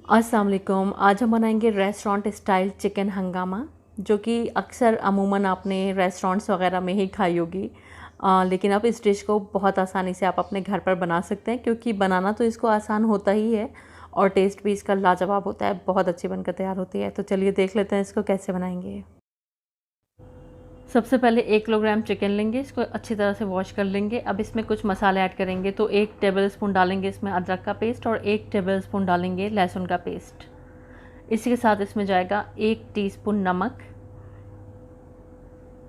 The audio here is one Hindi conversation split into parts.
अस्सलाम वालेकुम। आज हम बनाएंगे रेस्टोरेंट स्टाइल चिकन हंगामा, जो कि अक्सर अमूमन आपने रेस्टोरेंट्स वगैरह में ही खाई होगी। लेकिन अब इस डिश को बहुत आसानी से आप अपने घर पर बना सकते हैं, क्योंकि बनाना तो इसको आसान होता ही है और टेस्ट भी इसका लाजवाब होता है, बहुत अच्छी बनकर तैयार होती है। तो चलिए देख लेते हैं इसको कैसे बनाएंगे। सबसे पहले 1 किलोग्राम चिकन लेंगे, इसको अच्छी तरह से वॉश कर लेंगे। अब इसमें कुछ मसाले ऐड करेंगे। तो 1 टेबलस्पून डालेंगे इसमें अदरक का पेस्ट और 1 टेबलस्पून डालेंगे लहसुन का पेस्ट। इसी के साथ इसमें जाएगा 1 टीस्पून नमक,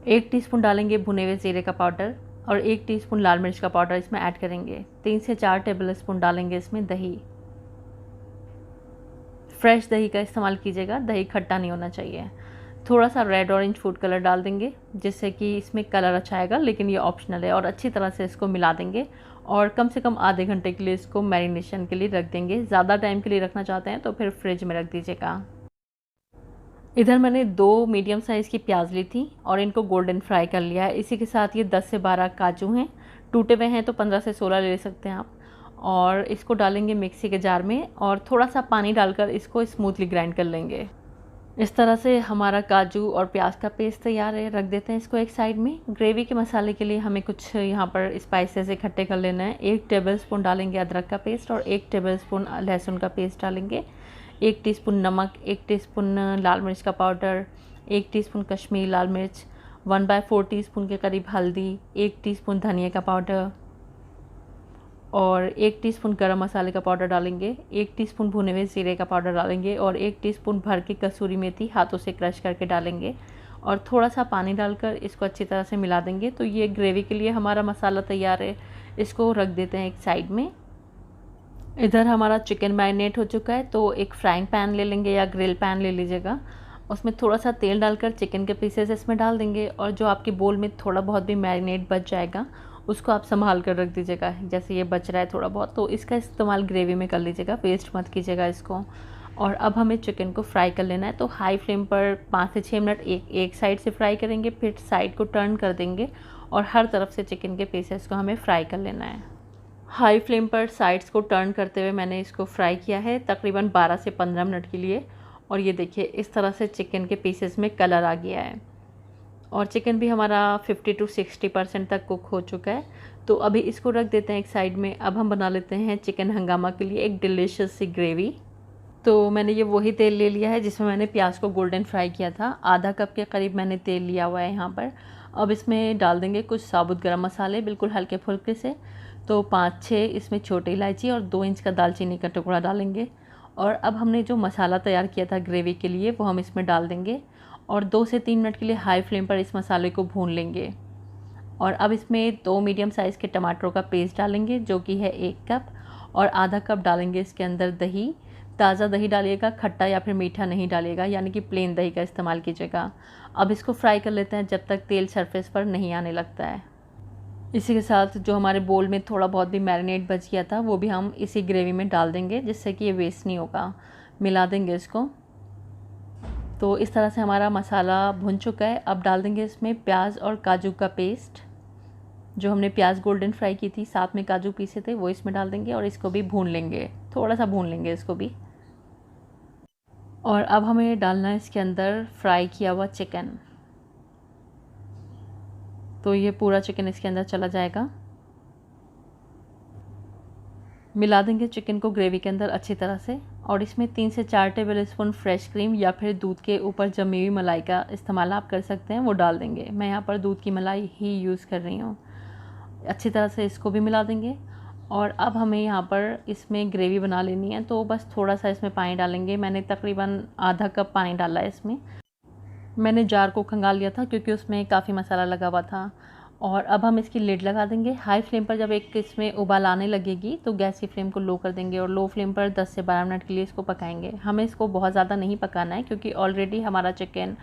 1 टीस्पून डालेंगे भुने हुए ज़ीरे का पाउडर और 1 टीस्पून लाल मिर्च का पाउडर इसमें ऐड करेंगे। 3 से 4 टेबलस्पून डालेंगे इसमें दही। फ्रेश दही का इस्तेमाल कीजिएगा, दही खट्टा नहीं होना चाहिए। थोड़ा सा रेड ऑरेंज फूड कलर डाल देंगे, जिससे कि इसमें कलर अच्छा आएगा, लेकिन ये ऑप्शनल है। और अच्छी तरह से इसको मिला देंगे और कम से कम आधे घंटे के लिए इसको मैरिनेशन के लिए रख देंगे। ज़्यादा टाइम के लिए रखना चाहते हैं तो फिर फ्रिज में रख दीजिएगा। इधर मैंने 2 मीडियम साइज़ की प्याज ली थी और इनको गोल्डन फ्राई कर लिया है। इसी के साथ ये 10 से 12 काजू हैं, टूटे हुए हैं तो 15 से 16 ले सकते हैं आप। और इसको डालेंगे मिक्सी के जार में और थोड़ा सा पानी डालकर इसको स्मूथली ग्राइंड कर लेंगे। इस तरह से हमारा काजू और प्याज का पेस्ट तैयार है। रख देते हैं इसको एक साइड में। ग्रेवी के मसाले के लिए हमें कुछ यहाँ पर स्पाइसेस इकट्ठे कर लेना है। 1 टेबलस्पून डालेंगे अदरक का पेस्ट और 1 टेबलस्पून लहसुन का पेस्ट डालेंगे। 1 टीस्पून नमक, 1 टीस्पून लाल मिर्च का पाउडर, 1 टीस्पून कश्मीरी लाल मिर्च, 1/4 टीस्पून के करीब हल्दी, 1 टीस्पून धनिया का पाउडर और 1 टीस्पून गरम मसाले का पाउडर डालेंगे। 1 टीस्पून भुने हुए ज़ीरे का पाउडर डालेंगे और 1 टीस्पून भर के कसूरी मेथी हाथों से क्रश करके डालेंगे और थोड़ा सा पानी डालकर इसको अच्छी तरह से मिला देंगे। तो ये ग्रेवी के लिए हमारा मसाला तैयार है। इसको रख देते हैं एक साइड में। इधर हमारा चिकन मैरिनेट हो चुका है, तो एक फ्राइंग पैन ले लेंगे या ग्रिल पैन ले लीजिएगा। उसमें थोड़ा सा तेल डालकर चिकन के पीसेस इसमें डाल देंगे और जो आपकी बोल में थोड़ा बहुत भी मैरिनेट बच जाएगा उसको आप संभाल कर रख दीजिएगा। जैसे ये बच रहा है थोड़ा बहुत, तो इसका इस्तेमाल ग्रेवी में कर लीजिएगा, वेस्ट मत कीजिएगा इसको। और अब हमें चिकन को फ्राई कर लेना है। तो हाई फ्लेम पर 5 से 6 मिनट एक साइड से फ्राई करेंगे, फिर साइड को टर्न कर देंगे और हर तरफ से चिकन के पीसेस को हमें फ्राई कर लेना है। हाई फ्लेम पर साइड्स को टर्न करते हुए मैंने इसको फ्राई किया है तकरीबन 12 से 15 मिनट के लिए। और ये देखिए इस तरह से चिकन के पीसेस में कलर आ गया है और चिकन भी हमारा 50 to 60% तक कुक हो चुका है। तो अभी इसको रख देते हैं एक साइड में। अब हम बना लेते हैं चिकन हंगामा के लिए एक डिलीशियस सी ग्रेवी। तो मैंने ये वही तेल ले लिया है जिसमें मैंने प्याज को गोल्डन फ्राई किया था। आधा कप के करीब मैंने तेल लिया हुआ है यहाँ पर। अब इसमें डाल देंगे कुछ साबुत गरम मसाले बिल्कुल हल्के फुल्के से। तो 5-6 इसमें छोटी इलायची और 2 इंच का दालचीनी का टुकड़ा डालेंगे। और अब हमने जो मसाला तैयार किया था ग्रेवी के लिए वो हम इसमें डाल देंगे और 2 से 3 मिनट के लिए हाई फ्लेम पर इस मसाले को भून लेंगे। और अब इसमें 2 मीडियम साइज़ के टमाटरों का पेस्ट डालेंगे, जो कि है 1 कप। और आधा कप डालेंगे इसके अंदर दही। ताज़ा दही डालिएगा, खट्टा या फिर मीठा नहीं डालिएगा, यानी कि प्लेन दही का इस्तेमाल कीजिएगा। अब इसको फ्राई कर लेते हैं जब तक तेल सरफेस पर नहीं आने लगता है। इसी के साथ जो हमारे बोल में थोड़ा बहुत भी मैरिनेट बच गया था वो भी हम इसी ग्रेवी में डाल देंगे, जिससे कि ये वेस्ट नहीं होगा। मिला देंगे इसको। तो इस तरह से हमारा मसाला भुन चुका है। अब डाल देंगे इसमें प्याज और काजू का पेस्ट। जो हमने प्याज गोल्डन फ्राई की थी, साथ में काजू पीसे थे, वो इसमें डाल देंगे और इसको भी भून लेंगे, थोड़ा सा भून लेंगे इसको भी। और अब हमें डालना है इसके अंदर फ्राई किया हुआ चिकन। तो ये पूरा चिकन इसके अंदर चला जाएगा। मिला देंगे चिकन को ग्रेवी के अंदर अच्छी तरह से। और इसमें 3 से 4 टेबलस्पून फ्रेश क्रीम या फिर दूध के ऊपर जमी हुई मलाई का इस्तेमाल आप कर सकते हैं, वो डाल देंगे। मैं यहाँ पर दूध की मलाई ही यूज़ कर रही हूँ। अच्छी तरह से इसको भी मिला देंगे। और अब हमें यहाँ पर इसमें ग्रेवी बना लेनी है, तो बस थोड़ा सा इसमें पानी डालेंगे। मैंने तकरीबन आधा कप पानी डाला है इसमें। मैंने जार को खंगाल लिया था क्योंकि उसमें काफ़ी मसाला लगा हुआ था। और अब हम इसकी लिड लगा देंगे। हाई फ्लेम पर जब एक इसमें उबाल आने लगेगी तो गैस की फ्लेम को लो कर देंगे और लो फ्लेम पर 10 से 12 मिनट के लिए इसको पकाएंगे। हमें इसको बहुत ज़्यादा नहीं पकाना है, क्योंकि ऑलरेडी हमारा चिकन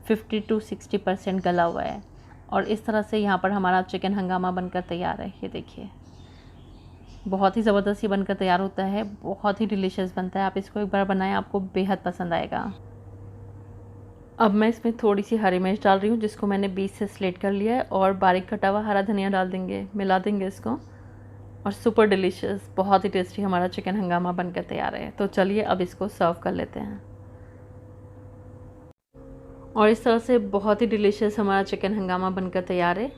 50 to 60% गला हुआ है। और इस तरह से यहाँ पर हमारा चिकन हंगामा बनकर तैयार है। ये देखिए बहुत ही ज़बरदस्त ही बनकर तैयार होता है, बहुत ही डिलीशियस बनता है। आप इसको एक बार बनाएं, आपको बेहद पसंद आएगा। अब मैं इसमें थोड़ी सी हरी मिर्च डाल रही हूँ, जिसको मैंने बीच से स्लिट कर लिया है, और बारीक कटा हुआ हरा धनिया डाल देंगे। मिला देंगे इसको। और सुपर डिलीशियस, बहुत ही टेस्टी हमारा चिकन हंगामा बनकर तैयार है। तो चलिए अब इसको सर्व कर लेते हैं। और इस तरह से बहुत ही डिलीशियस हमारा चिकन हंगामा बनकर तैयार है।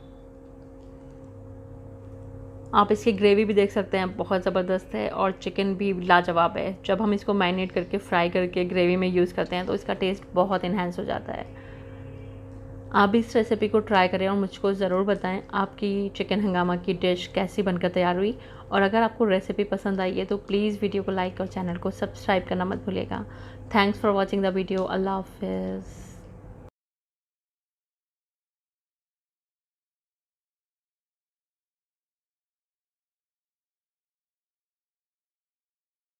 आप इसकी ग्रेवी भी देख सकते हैं, बहुत ज़बरदस्त है और चिकन भी लाजवाब है। जब हम इसको मैरिनेट करके फ्राई करके ग्रेवी में यूज़ करते हैं तो इसका टेस्ट बहुत इन्हेंस हो जाता है। आप भी इस रेसिपी को ट्राई करें और मुझको ज़रूर बताएं आपकी चिकन हंगामा की डिश कैसी बनकर तैयार हुई। और अगर आपको रेसिपी पसंद आई है तो प्लीज़ वीडियो को लाइक और चैनल को सब्सक्राइब करना मत भूलिएगा। Thanks for watching the video. अल्लाह हाफिज़।